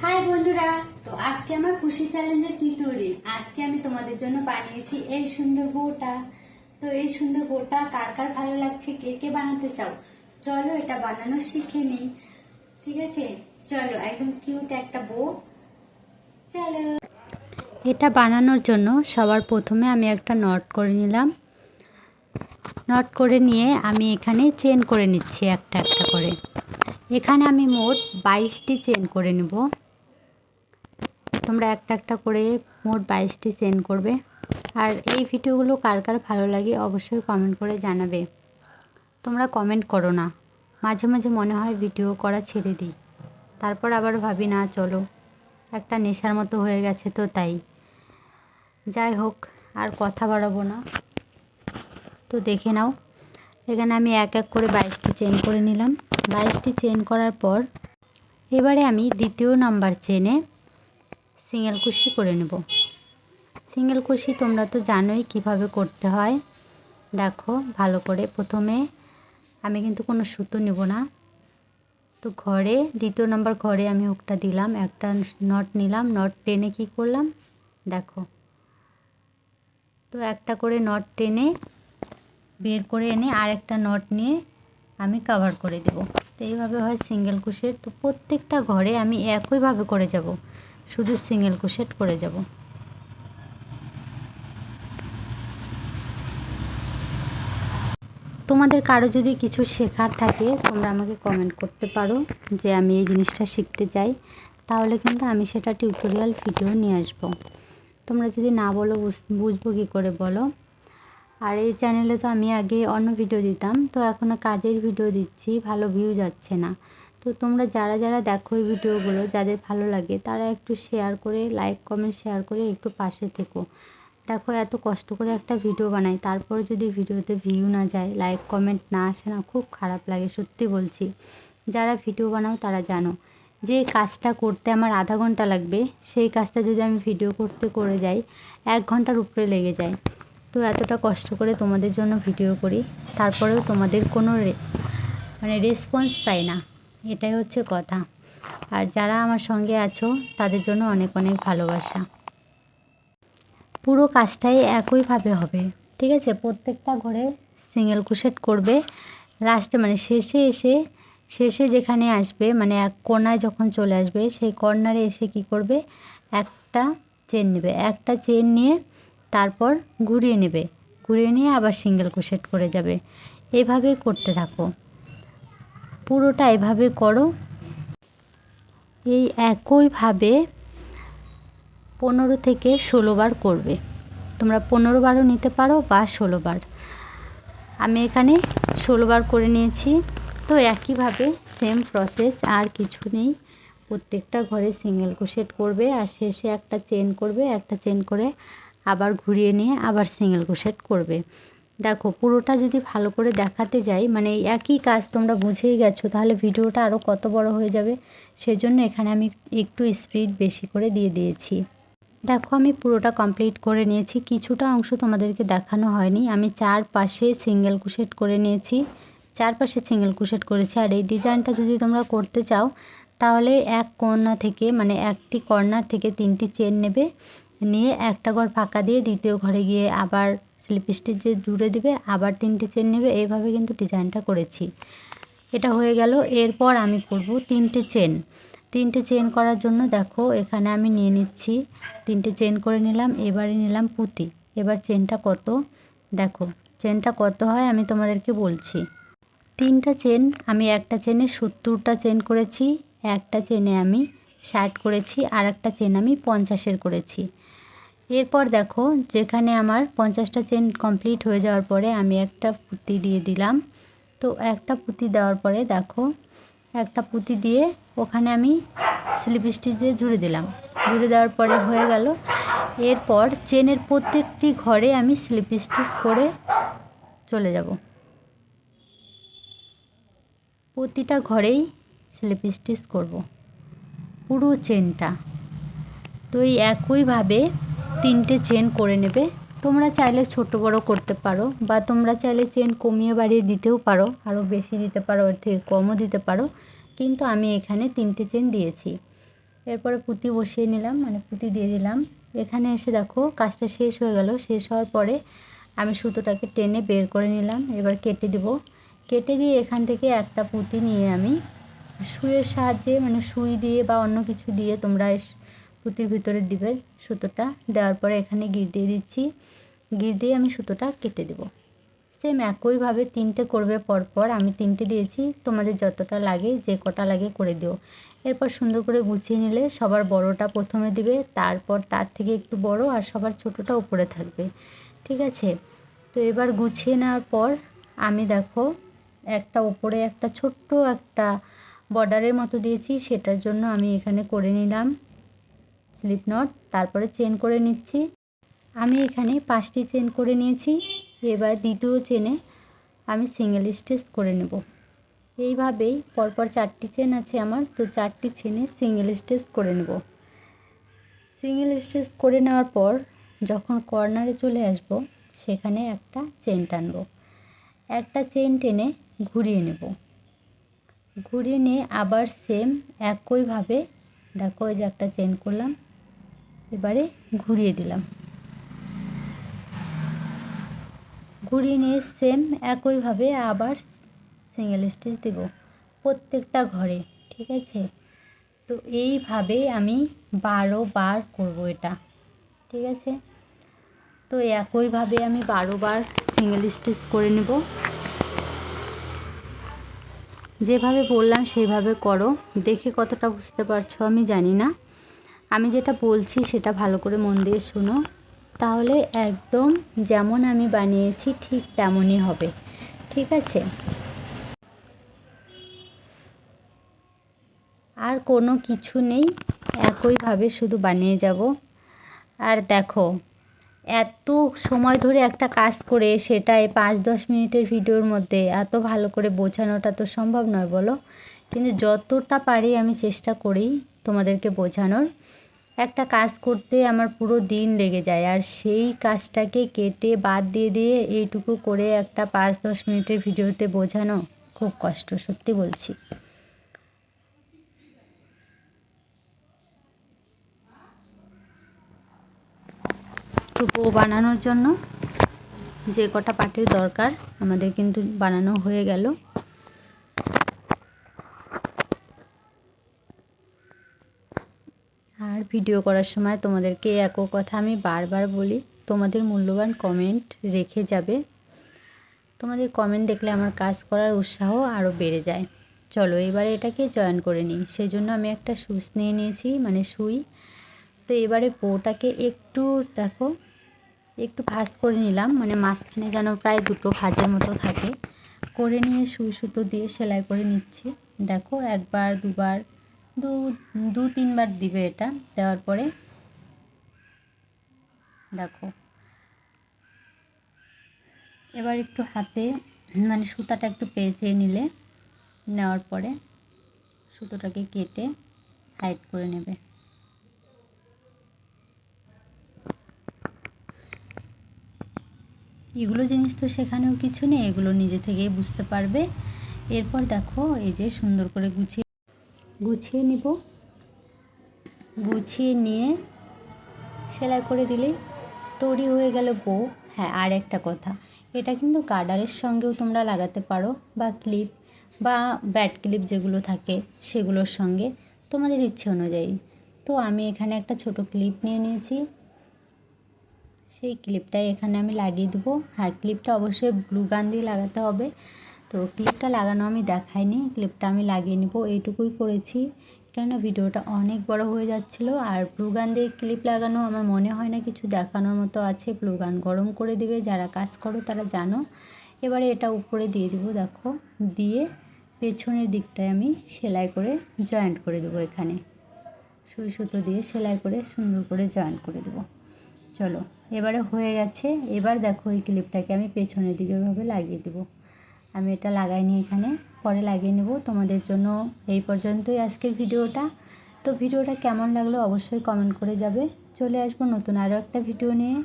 High বন্ধুরা, তো আজকে আমার খুশি চ্যালেঞ্জের তৃতীয় দিন। আজকে আমি তোমাদের জন্য বানিয়েছি এই সুন্দর বউটা। তো এই সুন্দর বউটা কার কার ভালো লাগছে, কে কে বানাতে চাও, চলো এটা বানানো শিখে নিই। ঠিক আছে, চলো। একদম কিউট একটা বউ, চলো। এটা বানানোর জন্য সবার প্রথমে আমি একটা নট করে নিলাম। নট করে নিয়ে আমি এখানে চেন করে নিচ্ছি একটা একটা করে। এখানে আমি মোট 22টি চেন করে নেব। তোমরা একটা একটা করে মোট 22টি চেন করবে। আর এই ভিডিওগুলো কার কার ভালো লাগে অবশ্যই কমেন্ট করে জানাবে। তোমরা কমেন্ট করো না, মাঝে মাঝে মনে হয় ভিডিও করা ছেড়ে দিই, তারপর আবার ভাবি না, চলো একটা নেশার মতো হয়ে গেছে, তো তাই। যাই হোক, আর কথা বাড়াবো না, তো দেখে নাও। এখানে আমি এক এক করে 22টি চেন করে নিলাম। 22টি চেন করার পর এবারে আমি দ্বিতীয় নাম্বার চেনে সিঙ্গেল কুশি করে নেব। সিঙ্গেল কুশি তোমরা তো জানোই কিভাবে করতে হয়। দেখো ভালো করে, প্রথমে আমি কিন্তু কোনো সুতো নেব না। তো ঘরে দ্বিতীয় নাম্বার ঘরে আমি হুকটা দিলাম, একটা নট নিলাম, নট টেনে কি করলাম দেখো। তো একটা করে নট টেনে বের করে এনে আর একটা নট নিয়ে আমি কভার করে দেব। তো এইভাবে হয় সিঙ্গেল কুশেট। তো প্রত্যেকটা ঘরে আমি একইভাবে করে যাব, শুধু সিঙ্গেল কুশেট করে যাব। তোমাদের কারো যদি কিছু শেখার থাকে তোমরা আমাকে কমেন্ট করতে পারো যে আমি এই জিনিসটা শিখতে চাই, তাহলে কিন্তু আমি সেটা টিউটোরিয়াল ভিডিও নিয়ে আসবো। তোমরা যদি না বলো বুঝবো কী করে বলো। আর এই চ্যানেলে তো আমি আগে অন্য ভিডিও দিতাম, তো এখনও কাজের ভিডিও দিচ্ছি, ভালো ভিউ যাচ্ছে না। তো তোমরা যারা যারা দেখো এই ভিডিওগুলো, যাদের ভালো লাগে তারা একটু শেয়ার করে, লাইক কমেন্ট শেয়ার করে একটু পাশে থেকো। দেখো এত কষ্ট করে একটা ভিডিও বানাই, তারপরে যদি ভিডিওতে ভিউ না যায়, লাইক কমেন্ট না আসে না, খুব খারাপ লাগে, সত্যি বলছি। যারা ভিডিও বানাও তারা জানো যে কাজটা করতে আমার আধা ঘন্টা লাগবে, সেই কাজটা যদি আমি ভিডিও করতে করে যাই 1 ঘন্টার উপরে লেগে যায়। তো এতটা কষ্ট করে তোমাদের জন্য ভিডিও করি, তারপরেও তোমাদের কোনো রেসপন্স পাই না, এটাই হচ্ছে কথা। আর যারা আমার সঙ্গে আছো তাদের জন্য অনেক অনেক ভালোবাসা। পুরো কাজটাই একইভাবে হবে, ঠিক আছে। প্রত্যেকটা ঘরে সিঙ্গেল কুশেট করবে। লাস্টে শেষে যেখানে আসবে, এক কোণায় যখন চলে আসবে, সেই কর্নারে এসে কি করবে, একটা চেন নেবে। একটা চেন নিয়ে তারপর ঘুরিয়ে নেবে, ঘুরিয়ে নিয়ে আবার সিঙ্গেল কুশেট করে যাবে। এইভাবে করতে থাকো, পুরোটা এভাবে করো। এই একইভাবে 15 থেকে 16 বার করবে। তোমরা 15 বারও নিতে পারো বা 16 বার। আমি এখানে 16 বার করে নিয়েছি। তো একইভাবে সেম প্রসেস, আর কিছু নেই। প্রত্যেকটা ঘরে সিঙ্গেল কুশেট করবে আর শেষে একটা চেন করবে, একটা চেন করে আবার ঘুরিয়ে নিয়ে আবার সিঙ্গেল কুশেট করবে। দেখো পুরোটা যদি ভালো করে দেখাতে যাই, এই একই কাজ তোমরা বুঝেই গেছো, তাহলে ভিডিওটা আরও কত বড় হয়ে যাবে। সেজন্য এখানে আমি একটু স্পিড বেশি করে দিয়ে দিয়েছি। দেখো আমি পুরোটা কমপ্লিট করে নিয়েছি, কিছুটা অংশ তোমাদেরকে দেখানো হয়নি। আমি চারপাশে সিঙ্গেল কুশেট করে নিয়েছি, চারপাশে সিঙ্গেল কুশেট করেছি। আর এই ডিজাইনটা যদি তোমরা করতে চাও তাহলে এক কোণা থেকে, একটি কর্নার থেকে 3টি চেন নেবে, নিয়ে একটা ঘর ফাঁকা দিয়ে দ্বিতীয় ঘরে গিয়ে আবার স্লিপ স্টিচ যে জুড়ে দেবে, আবার 3টি চেন নেবে। এইভাবে কিন্তু ডিজাইনটা করেছি। এটা হয়ে গেল। এরপর আমি করব 3টে চেন। 3টে চেন করার জন্য দেখো এখানে আমি নিয়ে নিচ্ছি, 3টে চেন করে নিলাম। এবারে নিলাম পুঁতি। এবার চেনটা কত দেখো, চেনটা কত হয় আমি তোমাদেরকে বলছি। 3টা চেন, আমি একটা চেনে 70টা চেন করেছি, একটা চেনে আমি 60 করেছি, আর একটা চেন আমি 50-এর করেছি। এরপর দেখো যেখানে আমার 50টা চেন কমপ্লিট হয়ে যাওয়ার পরে আমি একটা পুঁতি দিয়ে দিলাম। তো একটা পুঁতি দেওয়ার পরে দেখো, একটা পুঁতি দিয়ে ওখানে আমি স্লিপ স্টিচ দিয়ে জুড়ে দিলাম। জুড়ে দেওয়ার পরে হয়ে গেল। এরপর চেনের প্রত্যেকটি ঘরে আমি স্লিপ স্টিচ করে চলে যাব, প্রতিটা ঘরেই স্লিপ স্টিচ করব পুরো চেনটা। তো এই একইভাবে 3টে চেন করে নেবে। তোমরা চাইলে ছোট বড় করতে পারো, বা তোমরা চাইলে চেন কমিয়ে বাড়িয়ে দিতেও পারো, আরও বেশি দিতে পারো, এর থেকে কমও দিতে পারো, কিন্তু আমি এখানে 3টে চেন দিয়েছি। এরপরে পুঁতি বসিয়ে নিলাম, মানে পুঁতি দিয়ে দিলাম। এখানে এসে দেখো কাজটা শেষ হয়ে গেল। শেষ হওয়ার পরে আমি সুতোটাকে টেনে বের করে নিলাম। এবার কেটে দিব। কেটে দিয়ে এখান থেকে একটা পুঁতি নিয়ে আমি সুইয়ের সাহায্যে, মানে সুই দিয়ে বা অন্য কিছু দিয়ে তোমরা পুঁতির ভিতরে দিবে সুতোটা। দেওয়ার পরে এখানে গিট দিয়ে দিচ্ছি। গিট দিয়ে আমি সুতোটা কেটে দেব। সেম একইভাবে 3টে করবে পরপর। আমি 3টে দিয়েছি, তোমাদের যতটা লাগে যে কটা লাগে করে দিও। এরপর সুন্দর করে গুছিয়ে নিলে সবার বড়টা প্রথমে দিবে, তারপর তার থেকে একটু বড়, আর সবার ছোটোটা উপরে থাকবে। ঠিক আছে? তো এবার গুছিয়ে নেওয়ার পর আমি দেখো একটা উপরে একটা ছোট্ট একটা বর্ডারের মতো দিয়েছি, সেটার জন্য আমি এখানে করে নিলাম স্লিপ নট। তারপরে চেন করে নিচ্ছি। আমি এখানে 5টি চেন করে নিয়েছি। এবার দ্বিতীয় চেনে আমি সিঙ্গেল স্টিচ করে নেব। এইভাবেই পরপর 4টি চেন আছে আমার, তো 4টি চেনে সিঙ্গেল স্টিচ করে নেব। সিঙ্গেল স্টিচ করে নেওয়ার পর যখন কর্নারে চলে আসব, সেখানে একটা চেন টানব। একটা চেন টেনে ঘুরিয়ে নেব। ঘুরিয়ে নিয়ে আবার সেম একইভাবে দেখো এই যে একটা চেন করলাম, এবারে ঘুরিয়ে দিলাম। ঘুরিয়ে নিয়ে সেম একইভাবে আবার সিঙ্গেল স্টিচ দেব প্রত্যেকটা ঘরে। ঠিক আছে? তো এইভাবে আমি 12 বার করব এটা। ঠিক আছে? তো একইভাবে আমি 12 বার সিঙ্গেল স্টিচ করে নেব। যেভাবে বললাম সেভাবে করো। দেখে কতটা বুঝতে পারছো আমি জানি না। আমি যেটা বলছি সেটা ভালো করে মন দিয়ে শোনো, তাহলে একদম যেমন আমি বানিয়েছি ঠিক তেমনই হবে। ঠিক আছে? আর কোনো কিছু নেই, একইভাবে শুধু বানিয়ে যাব। আর দেখো এত সময় ধরে একটা কাজ করে সেটাই 5-10 মিনিটের ভিডিওর মধ্যে এত ভালো করে বোঝানোটা তো সম্ভব নয় বলো। কিন্তু যতটা পারি আমি চেষ্টা করি তোমাদেরকে বোঝানোর। একটা কাজ করতে আমার পুরো দিন লেগে যায়, আর সেই কাজটাকে কেটে বাদ দিয়ে দিয়ে এইটুকু করে একটা 5-10 মিনিটের ভিডিওতে বোঝানো খুব কষ্ট, সত্যি বলছি। তো বউ বানানোর জন্য যে কটা পাটির দরকার আমাদের কিন্তু বানানো হয়ে গেল। আর ভিডিও করার সময় তোমাদেরকে একই কথা আমি বারবার বলি, তোমাদের মূল্যবান কমেন্ট রেখে যাবে। তোমাদের কমেন্ট দেখলে আমার কাজ করার উৎসাহ আরও বেড়ে যায়। চলো এবারে এটাকে জয়েন করে নিই। সেই জন্য আমি একটা সুচ নিয়ে নিয়েছি, মানে সুই। তো এবারে বউটাকে একটু দেখো একটু ভাঁজ করে নিলাম, মানে মাঝখানে যেন প্রায় 2টো ভাঁজের মতো থাকে। করে নিয়ে সুই সুতো দিয়ে সেলাই করে নিচ্ছি। দেখো 1বার 2বার 2-3বার দিবে। এটা দেওয়ার পরে দেখো এবার একটু হাতে মানে সুতাটা একটু পেঁচিয়ে নিলে, নেওয়ার পরে সুতোটাকে কেটে টাইট করে নেবে। এগুলো জিনিস তো শেখানোর কিছু নেই, এগুলো নিজে থেকেই বুঝতে পারবে। এরপর দেখো এই যে সুন্দর করে গুছিয়ে নিব। গুছিয়ে নিয়ে সেলাই করে দিলেই তৈরি হয়ে গেল বউ। হ্যাঁ, আর একটা কথা, এটা কিন্তু গার্ডারের সঙ্গেও তোমরা লাগাতে পারো, বা ক্লিপ বা ব্যাট ক্লিপ যেগুলো থাকে সেগুলোর সঙ্গে, তোমাদের ইচ্ছে অনুযায়ী। তো আমি এখানে একটা ছোট ক্লিপ নিয়ে নিয়েছি, সেই ক্লিপটাই এখানে আমি লাগিয়ে দেবো। হ্যাঁ, ক্লিপটা অবশ্যই গ্লু গান দিয়ে লাগাতে হবে। তো ক্লিপটা লাগানো আমি দেখাইনি, ক্লিপটা আমি লাগিয়ে নেব, এইটুকুই করেছি। কেননা ভিডিওটা অনেক বড় হয়ে যাচ্ছিলো। আর গ্লু গান দিয়ে ক্লিপ লাগানো আমার মনে হয় না কিছু দেখানোর মতো আছে। গ্লু গান গরম করে দিবে, যারা কাজ করো তারা জানো। এবারে এটা উপরে দিয়ে দেবো, দেখো দিয়ে পেছনের দিকটায় আমি সেলাই করে জয়েন্ট করে দেবো। এখানে সুই সুতো দিয়ে সেলাই করে সুন্দর করে জয়েন্ট করে দেবো। চলো এবারে হয়ে গেছে। এবার দেখো এই ক্লিপটাকে আমি পেছনের দিকে ওইভাবে লাগিয়ে দেবো। আমি এটা লাগাইনি এখানে, পরে লাগিয়ে নেব। তোমাদের জন্য এই পর্যন্তই আজকের ভিডিওটা। তো ভিডিওটা কেমন লাগলো অবশ্যই কমেন্ট করে যাবে। চলে আসবো নতুন আরও একটা ভিডিও নিয়ে।